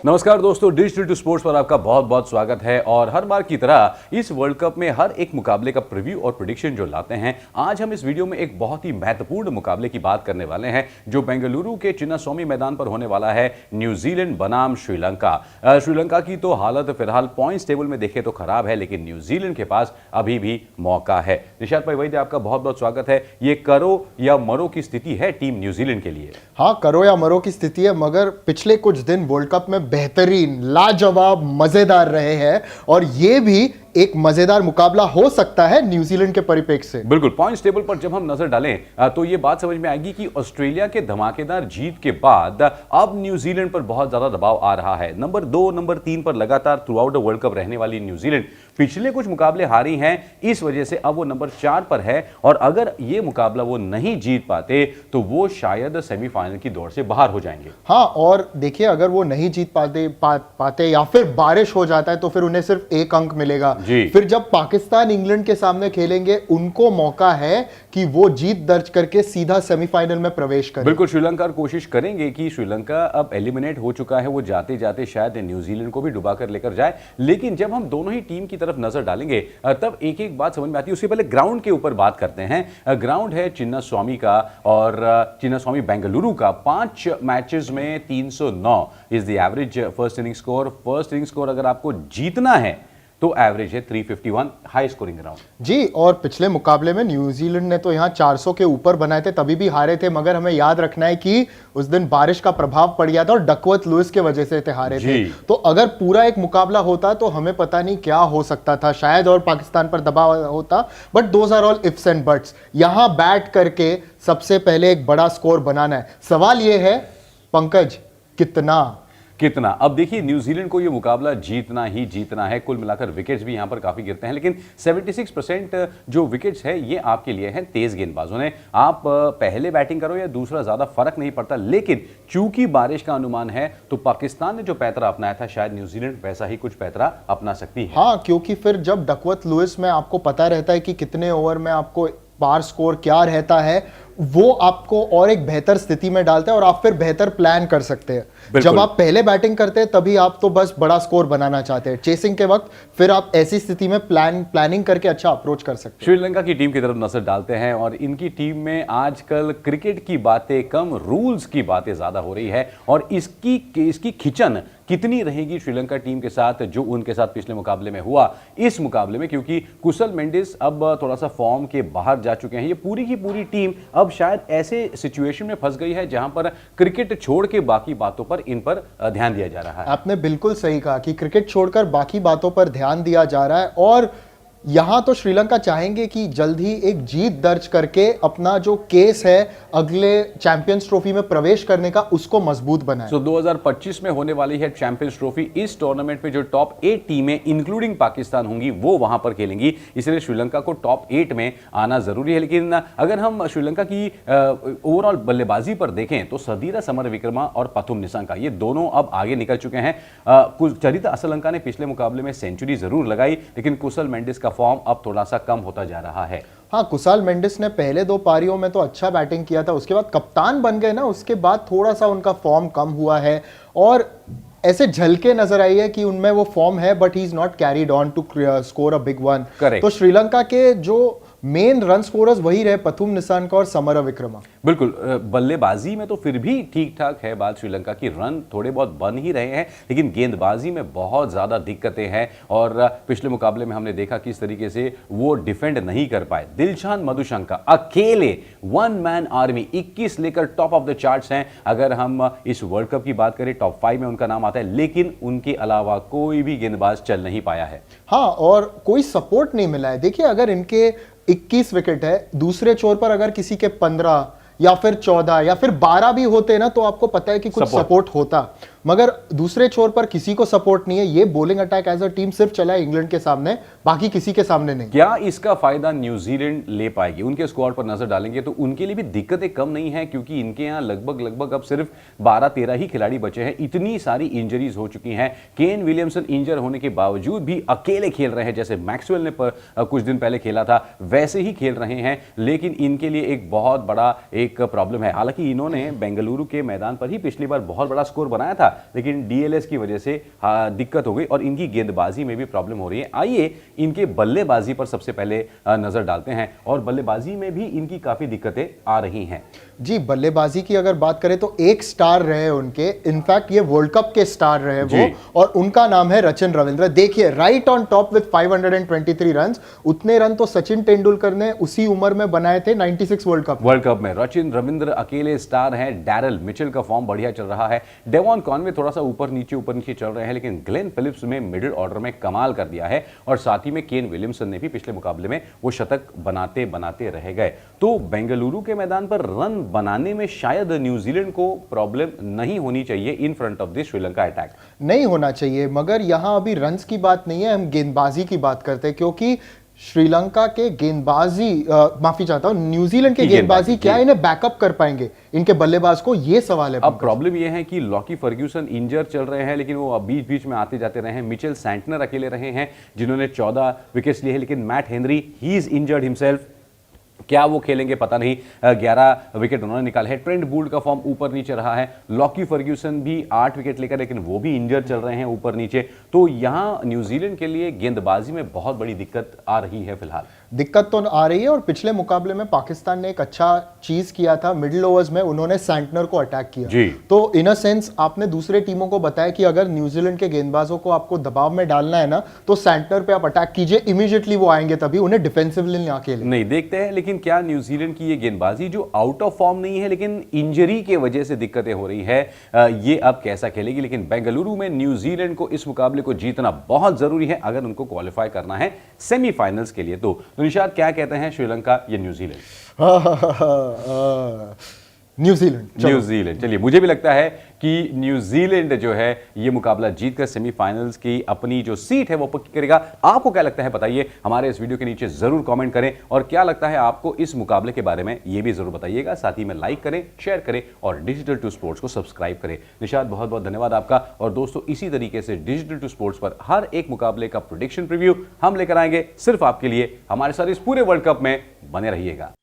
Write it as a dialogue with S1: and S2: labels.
S1: नमस्कार दोस्तों, digital to sports पर आपका बहुत बहुत स्वागत है। और हर बार की तरह इस वर्ल्ड कप में हर एक मुकाबले का प्रीव्यू और प्रेडिक्शन जो लाते हैं, आज हम इस वीडियो में एक बहुत ही महत्वपूर्ण मुकाबले की बात करने वाले हैं जो बेंगलुरु के चिन्नास्वामी मैदान पर होने वाला है। न्यूजीलैंड बनाम श्रीलंका। श्रीलंका की तो हालत फिलहाल पॉइंट्स टेबल में देखे तो खराब है, लेकिन न्यूजीलैंड के पास अभी भी मौका है। निशांत भाई वैद्य, आपका बहुत बहुत स्वागत है। ये करो या मरो की स्थिति है टीम न्यूजीलैंड के लिए।
S2: हाँ, करो या मरो की स्थिति है, मगर पिछले कुछ दिन वर्ल्ड कप में बेहतरीन, लाजवाब, मजेदार रहे हैं और ये भी एक मजेदार मुकाबला हो सकता है न्यूजीलैंड के परिप्रेक्ष्य से।
S1: बिल्कुल, पॉइंट्स टेबल पर जब हम नजर डालें तो ये बात समझ में आएगी कि ऑस्ट्रेलिया के धमाकेदार जीत के बाद अब न्यूजीलैंड पर बहुत ज्यादा दबाव आ रहा है। नंबर 2, नंबर 3 पर लगातार through out the world cup रहने वाली न्यूजीलैंड पिछले कुछ मुकाबले हारी हैं, इस वजह से अब वो नंबर 4 पर है। और अगर ये मुकाबला वो नहीं जीत पाते तो वो शायद सेमीफाइनल की दौड़ से बाहर हो जाएंगे।
S2: हाँ, और देखिए, अगर वो नहीं जीत पाते या फिर बारिश हो जाता है तो फिर उन्हें सिर्फ 1 अंक मिलेगा। फिर जब पाकिस्तान इंग्लैंड के सामने खेलेंगे, उनको मौका है कि वो जीत दर्ज करके सीधा सेमीफाइनल में प्रवेश करें।
S1: बिल्कुल, श्रीलंका कोशिश करेंगे कि श्रीलंका अब एलिमिनेट हो चुका है, वो जाते जाते शायद न्यूजीलैंड को भी डुबा कर लेकर जाए। लेकिन जब हम दोनों ही टीम की तरफ नजर डालेंगे तब एक एक बात समझ में आती है। उससे पहले ग्राउंड के ऊपर बात करते हैं। ग्राउंड है चिन्नास्वामी का और चिन्नास्वामी बेंगलुरु का। 5 मैचेस में 309 is the average first inning score. First inning score अगर आपको जीतना है तो एवरेज है 351, हाई स्कोरिंग ग्राउंड
S2: जी। और पिछले मुकाबले में न्यूजीलैंड ने तो यहां 400 के ऊपर बनाए थे, तभी भी हारे थे। मगर हमें याद रखना है कि उस दिन बारिश का प्रभाव पड़ गया था और डकवर्थ लुइस के वजह से हारे थे। तो अगर पूरा एक मुकाबला होता तो हमें पता नहीं क्या हो सकता था, शायद और पाकिस्तान पर दबाव होता। But those are all ifs and buts. यहां बैट करके सबसे पहले एक बड़ा स्कोर बनाना है। सवाल यह है पंकज, कितना।
S1: अब देखिए, न्यूजीलैंड को ये मुकाबला जीतना ही जीतना है। कुल मिलाकर विकेट्स भी यहां पर काफी गिरते हैं, लेकिन 76% जो विकेट्स है ये आपके लिए हैं तेज गेंदबाजों ने। आप पहले बैटिंग करो या दूसरा, ज्यादा फर्क नहीं पड़ता। लेकिन चूंकि बारिश का अनुमान है तो पाकिस्तान ने जो पैतरा अपनाया था, शायद न्यूजीलैंड वैसा ही कुछ पैतरा अपना सकती है।
S2: हाँ, क्योंकि फिर जब डकवर्थ लुइस में आपको पता रहता है कि कितने ओवर में आपको पार स्कोर क्या रहता है, वो आपको और एक बेहतर स्थिति में डालता है और आप फिर बेहतर प्लान कर सकते हैं। जब आप पहले बैटिंग करते हैं तभी आप तो बस बड़ा स्कोर बनाना चाहते हैं। चेसिंग के वक्त फिर आप ऐसी स्थिति में प्लानिंग करके अच्छा अप्रोच कर सकते हैं।
S1: श्रीलंका की टीम की तरफ नजर डालते हैं और इनकी टीम में आजकल क्रिकेट की बातें कम, रूल्स की बातें ज्यादा हो रही है। और इसकी खिंचन कितनी रहेगी श्रीलंका टीम के साथ जो उनके साथ पिछले मुकाबले में हुआ, इस मुकाबले में, क्योंकि कुशल मेंडिस अब थोड़ा सा फॉर्म के बाहर जा चुके हैं। ये पूरी की पूरी टीम अब शायद ऐसे सिचुएशन में फंस गई है जहां पर क्रिकेट छोड़ के बाकी बातों पर इन पर ध्यान दिया जा रहा है।
S2: आपने बिल्कुल सही कहा कि क्रिकेट छोड़कर बाकी बातों पर ध्यान दिया जा रहा है। और यहां तो श्रीलंका चाहेंगे कि जल्द ही एक जीत दर्ज करके अपना जो केस है अगले चैंपियंस ट्रॉफी में प्रवेश करने का, उसको मजबूत बनाए।
S1: 2025 में होने वाली है चैंपियंस ट्रॉफी। इस टूर्नामेंट में जो टॉप 8 टीमें इंक्लूडिंग पाकिस्तान होंगी वो वहां पर खेलेंगी, इसलिए श्रीलंका को टॉप 8 में आना जरूरी है। लेकिन अगर हम श्रीलंका की ओवरऑल बल्लेबाजी पर देखें तो सदीरा समरविक्रमा और पथुम निशंका ये दोनों अब आगे निकल चुके हैं। चरिता असलंका ने पिछले मुकाबले में सेंचुरी जरूर लगाई, लेकिन कुशल मेंडिस का फॉर्म अब थोड़ा सा कम होता जा रहा है।
S2: हाँ, कुशाल मेंडिस ने पहले 2 पारियों में तो अच्छा बैटिंग किया था, उसके बाद कप्तान बन गए ना, उसके बाद थोड़ा सा उनका फॉर्म कम हुआ है। और ऐसे झलके नजर आई है कि उनमें वो फॉर्म है, but he is not carried on to score a big one. तो श्रीलंका के जो मेन रन स्कोरर्स वही रहे, पथुम निशंका और समरविक्रमा।
S1: बिल्कुल, बल्लेबाजी में तो फिर भी ठीक ठाक है बात श्रीलंका की, रन थोड़े बहुत बन ही रहे हैं, लेकिन गेंदबाजी में बहुत ज्यादा दिक्कतें हैं। और पिछले मुकाबले में हमने देखा किस तरीके से वो डिफेंड नहीं कर पाए। दिलशान मधुशंका अकेले 1 मैन आर्मी 21 लेकर टॉप ऑफ द चार्ट्स हैं। अगर हम इस वर्ल्ड कप की बात करें, टॉप 5 में उनका नाम आता है, लेकिन उनके अलावा कोई भी गेंदबाज चल नहीं पाया है।
S2: हाँ, और कोई सपोर्ट नहीं मिला है। देखिए, अगर इनके 21 विकेट है, दूसरे छोर पर अगर किसी के 15 या फिर 14 या फिर 12 भी होते ना, तो आपको पता है कि कुछ सपोर्ट होता। मगर दूसरे छोर पर किसी को सपोर्ट नहीं है। ये bowling attack as a team सिर्फ चला है इंग्लैंड के सामने, बाकी किसी के सामने नहीं।
S1: क्या इसका फायदा न्यूजीलैंड ले पाएगी? उनके स्क्वाड पर नजर डालेंगे तो उनके लिए भी दिक्कतें कम नहीं है, क्योंकि इनके यहाँ लगभग अब सिर्फ 12-13 ही खिलाड़ी बचे हैं। इतनी सारी इंजरीज हो चुकी हैं। केन विलियमसन इंजर होने के बावजूद भी अकेले खेल रहे हैं, जैसे मैक्सवेल ने कुछ दिन पहले खेला था वैसे ही खेल रहे हैं। लेकिन इनके लिए एक बहुत बड़ा एक प्रॉब्लम है। हालांकि इन्होंने बेंगलुरु के मैदान पर ही पिछली बार बहुत बड़ा स्कोर बनाया था, लेकिन डीएलएस की वजह से दिक्कत हो गई और इनकी गेंदबाजी में भी प्रॉब्लम हो रही है। आइए इनके बल्लेबाजी पर सबसे पहले नजर डालते हैं, और बल्लेबाजी में भी इनकी काफी दिक्कतें आ रही हैं।
S2: जी, बल्लेबाजी की अगर बात करें तो एक स्टार रहे उनके, इनफैक्ट ये वर्ल्ड कप के स्टार रहे वो, और उनका नाम है रचिन रविंद्र। देखिए, right on top with 523 runs. उतने रन तो सचिन तेंदुलकर ने उसी उम्र में बनाए थे 96 वर्ल्ड कप
S1: में। रचिन रविंद्र अकेले स्टार हैं। डैरल मिचेल का फॉर्म बढ़िया चल रहा है। डेवॉन कॉनवे थोड़ा सा ऊपर नीचे चल रहे हैं, लेकिन ग्लेन फिलिप्स में मिडिल ऑर्डर में कमाल कर दिया है, और साथ ही में केन विलियमसन ने भी पिछले मुकाबले में वो शतक बनाते रह गए। तो बेंगलुरु के मैदान पर रन बनाने में शायद न्यूजीलैंड को प्रॉब्लम नहीं होनी चाहिए in front of the Sri Lanka attack.
S2: नहीं होना चाहिए, मगर यहां अभी रन्स की बात नहीं है, हम गेंदबाजी की बात करते हैं। क्योंकि श्रीलंका के गेंदबाजी माफी चाहता हूं, न्यूजीलैंड के गेंदबाजी क्या इन्हें बैकअप कर पाएंगे इनके बल्लेबाज को, ये सवाल है।
S1: अब प्रॉब्लम ये है कि लॉकी फर्ग्यूसन इंजर चल रहे हैं, लेकिन वो बीच में आते जाते रहे हैं। मिचेल सैंटनर अकेले रहे हैं जिन्होंने 14 विकेट्स लिए हैं, लेकिन Matt Henry he is injured himself. क्या वो खेलेंगे पता नहीं। 11 विकेट उन्होंने निकाले हैं। ट्रेंट बूल्ट का फॉर्म ऊपर नीचे रहा है। लॉकी फर्ग्यूसन भी 8 विकेट लेकर, लेकिन वो भी इंजर चल रहे हैं ऊपर नीचे। तो यहां न्यूजीलैंड के लिए गेंदबाजी में बहुत बड़ी दिक्कत आ रही है फिलहाल।
S2: दिक्कत तो आ रही है, और पिछले मुकाबले में पाकिस्तान ने एक अच्छा चीज किया था, मिडिल ओवर्स में उन्होंने सैंटनर को अटैक किया
S1: जी।
S2: तो इन अ सेंस आपने दूसरे टीमों को बताया कि अगर न्यूजीलैंड के गेंदबाजों को आपको दबाव में डालना है ना, तो सैंटनर पे आप अटैक कीजिए, इमीडिएटली वो आएंगे, तभी उन्हें डिफेंसिवली ना खेलें।
S1: नहीं, देखते हैं। लेकिन क्या न्यूजीलैंड की ये गेंदबाजी जो आउट ऑफ फॉर्म नहीं है, लेकिन इंजरी के वजह से दिक्कतें हो रही है, ये अब कैसा खेलेगी? लेकिन बेंगलुरु में न्यूजीलैंड को इस मुकाबले को जीतना बहुत जरूरी है अगर उनको क्वालिफाई करना है सेमीफाइनल्स के लिए। तो निशाद, क्या कहते हैं, श्रीलंका या न्यूजीलैंड?
S2: न्यूजीलैंड।
S1: चलिए, मुझे भी लगता है कि न्यूजीलैंड जो है ये मुकाबला जीतकर सेमीफाइनल्स की अपनी जो सीट है वो पक्की करेगा। आपको क्या लगता है बताइए, हमारे इस वीडियो के नीचे जरूर कमेंट करें, और क्या लगता है आपको इस मुकाबले के बारे में ये भी जरूर बताइएगा। साथ ही में लाइक करें, शेयर करें और डिजिटल टू स्पोर्ट्स को सब्सक्राइब करें। निशाद, बहुत बहुत धन्यवाद आपका। और दोस्तों, इसी तरीके से डिजिटल टू स्पोर्ट्स पर हर एक मुकाबले का प्रेडिक्शन प्रीव्यू हम लेकर आएंगे सिर्फ आपके लिए। हमारे साथ इस पूरे वर्ल्ड कप में बने रहिएगा।